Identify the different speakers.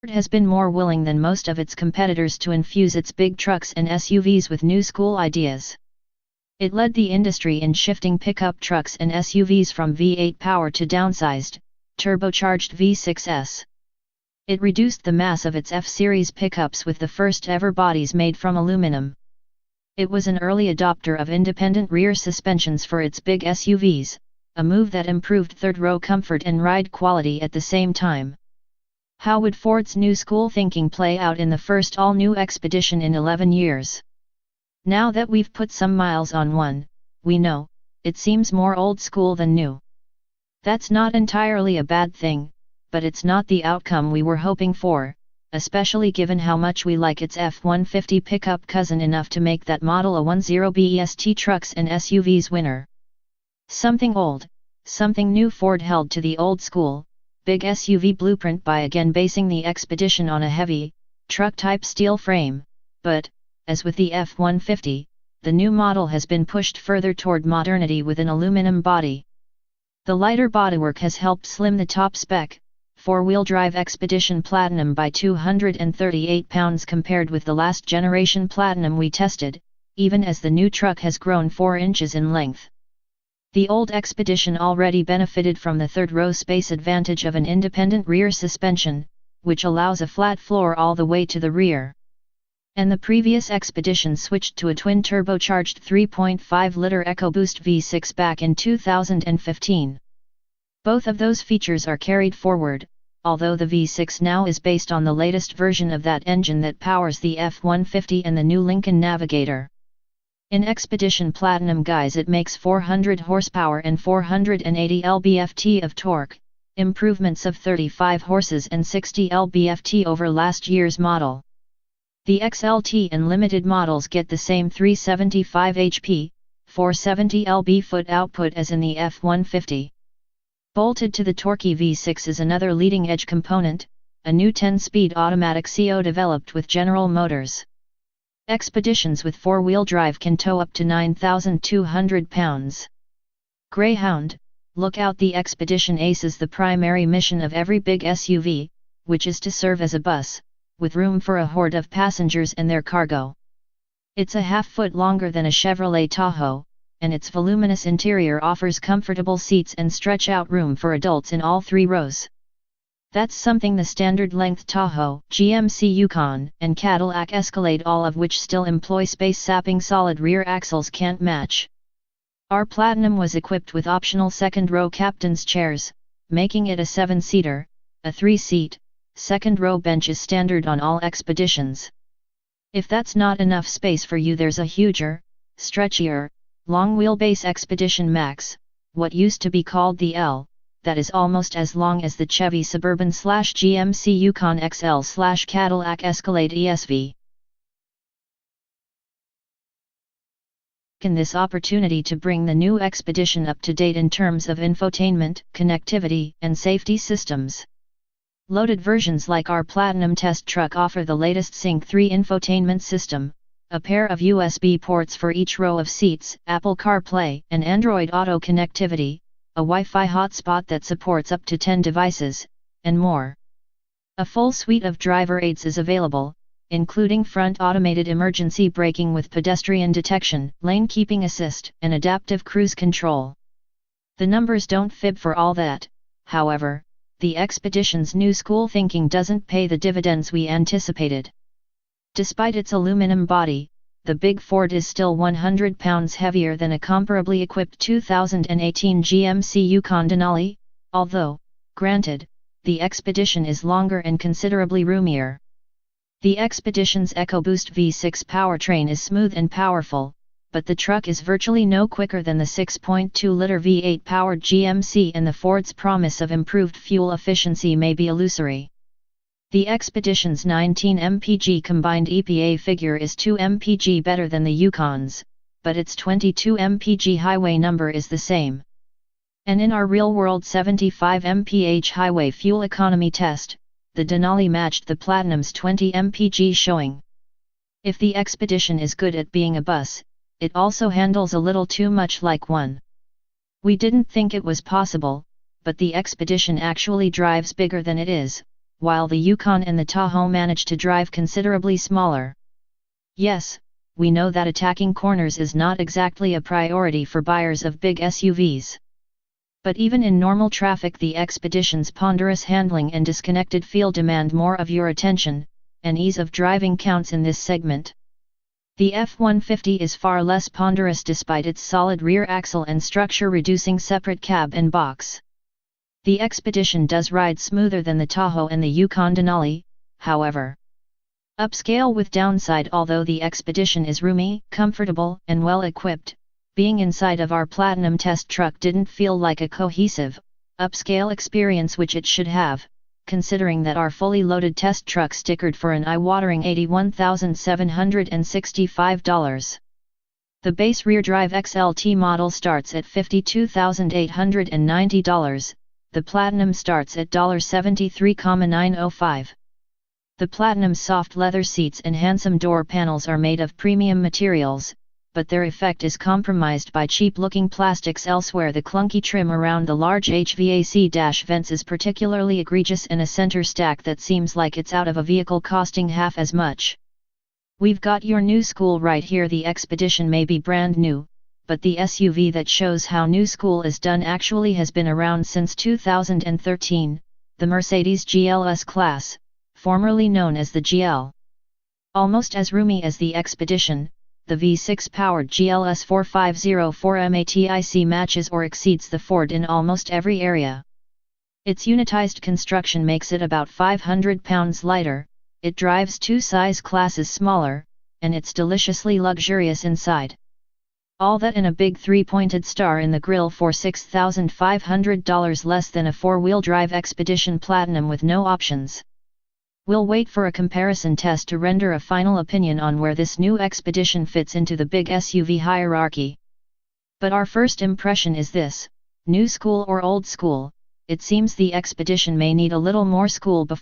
Speaker 1: Ford has been more willing than most of its competitors to infuse its big trucks and SUVs with new school ideas. It led the industry in shifting pickup trucks and SUVs from V8 power to downsized, turbocharged V6s. It reduced the mass of its F-Series pickups with the first ever bodies made from aluminum. It was an early adopter of independent rear suspensions for its big SUVs, a move that improved third-row comfort and ride quality at the same time. How would Ford's new school thinking play out in the first all-new Expedition in 11 years? Now that we've put some miles on one, we know, it seems more old school than new. That's not entirely a bad thing, but it's not the outcome we were hoping for, especially given how much we like its F-150 pickup cousin enough to make that model a 10BEST trucks and SUVs winner. Something old, something new. Ford held to the old school, big SUV blueprint by again basing the Expedition on a heavy, truck-type steel frame, but, as with the F-150, the new model has been pushed further toward modernity with an aluminum body. The lighter bodywork has helped slim the top spec, four-wheel drive Expedition Platinum by 238 pounds compared with the last generation Platinum we tested, even as the new truck has grown 4 inches in length. The old Expedition already benefited from the third-row space advantage of an independent rear suspension, which allows a flat floor all the way to the rear. And the previous Expedition switched to a twin-turbocharged 3.5-liter EcoBoost V6 back in 2015. Both of those features are carried forward, although the V6 now is based on the latest version of that engine that powers the F-150 and the new Lincoln Navigator. In Expedition Platinum guys, it makes 400 horsepower and 480 lb-ft of torque, improvements of 35 horses and 60 lb-ft over last year's model. The XLT and limited models get the same 375 HP, 470 lb-ft output as in the F-150. Bolted to the torquey V6 is another leading-edge component, a new 10-speed automatic CO developed with General Motors. Expeditions with four-wheel drive can tow up to 9,200 pounds. Greyhound, look out, the Expedition aces the primary mission of every big SUV, which is to serve as a bus, with room for a horde of passengers and their cargo. It's a half-foot longer than a Chevrolet Tahoe, and its voluminous interior offers comfortable seats and stretch-out room for adults in all 3 rows. That's something the standard-length Tahoe, GMC Yukon, and Cadillac Escalade, all of which still employ space-sapping solid rear axles, can't match. Our Platinum was equipped with optional second-row captain's chairs, making it a 7-seater. A 3-seat, second-row bench is standard on all Expeditions. If that's not enough space for you, there's a huger, stretchier, long-wheelbase Expedition Max, what used to be called the L, that is almost as long as the Chevy Suburban/GMC Yukon XL/Cadillac Escalade ESV. In this opportunity to bring the new Expedition up to date in terms of infotainment, connectivity, and safety systems. Loaded versions like our Platinum test truck offer the latest Sync 3 infotainment system, a pair of USB ports for each row of seats, Apple CarPlay and Android Auto connectivity, a Wi-Fi hotspot that supports up to 10 devices, and more. A full suite of driver aids is available, including front automated emergency braking with pedestrian detection, lane keeping assist, and adaptive cruise control. The numbers don't fib for all that, however. The Expedition's new school thinking doesn't pay the dividends we anticipated. Despite its aluminum body, the big Ford is still 100 pounds heavier than a comparably equipped 2018 GMC Yukon Denali, although, granted, the Expedition is longer and considerably roomier. The Expedition's EcoBoost V6 powertrain is smooth and powerful, but the truck is virtually no quicker than the 6.2-liter V8 powered GMC, and the Ford's promise of improved fuel efficiency may be illusory. The Expedition's 19 mpg combined EPA figure is 2 mpg better than the Yukon's, but its 22 mpg highway number is the same. And in our real-world 75 mph highway fuel economy test, the Denali matched the Platinum's 20 mpg showing. If the Expedition is good at being a bus, it also handles a little too much like one. We didn't think it was possible, but the Expedition actually drives bigger than it is, while the Yukon and the Tahoe manage to drive considerably smaller. Yes, we know that attacking corners is not exactly a priority for buyers of big SUVs. But even in normal traffic, the Expedition's ponderous handling and disconnected feel demand more of your attention, and ease of driving counts in this segment. The F-150 is far less ponderous despite its solid rear axle and structure-reducing separate cab and box. The Expedition does ride smoother than the Tahoe and the Yukon Denali, however. Upscale with downside. Although the Expedition is roomy, comfortable, and well-equipped, being inside of our Platinum test truck didn't feel like a cohesive, upscale experience, which it should have, considering that our fully loaded test truck stickered for an eye-watering $81,765. The base rear-drive XLT model starts at $52,890, the Platinum starts at $73,905. The Platinum's soft leather seats and handsome door panels are made of premium materials, but their effect is compromised by cheap-looking plastics elsewhere. The clunky trim around the large HVAC dash vents is particularly egregious, and a center stack that seems like it's out of a vehicle costing half as much. We've got your new school right here. The Expedition may be brand new, but the SUV that shows how new school is done actually has been around since 2013, the Mercedes GLS class, formerly known as the GL. Almost as roomy as the Expedition, the V6-powered GLS 4504 MATIC matches or exceeds the Ford in almost every area. Its unitized construction makes it about 500 pounds lighter, it drives 2 size classes smaller, and it's deliciously luxurious inside. All that and a big 3-pointed star in the grille for $6,500 less than a 4-wheel drive Expedition Platinum with no options. We'll wait for a comparison test to render a final opinion on where this new Expedition fits into the big SUV hierarchy. But our first impression is this: new school or old school. It seems the Expedition may need a little more school before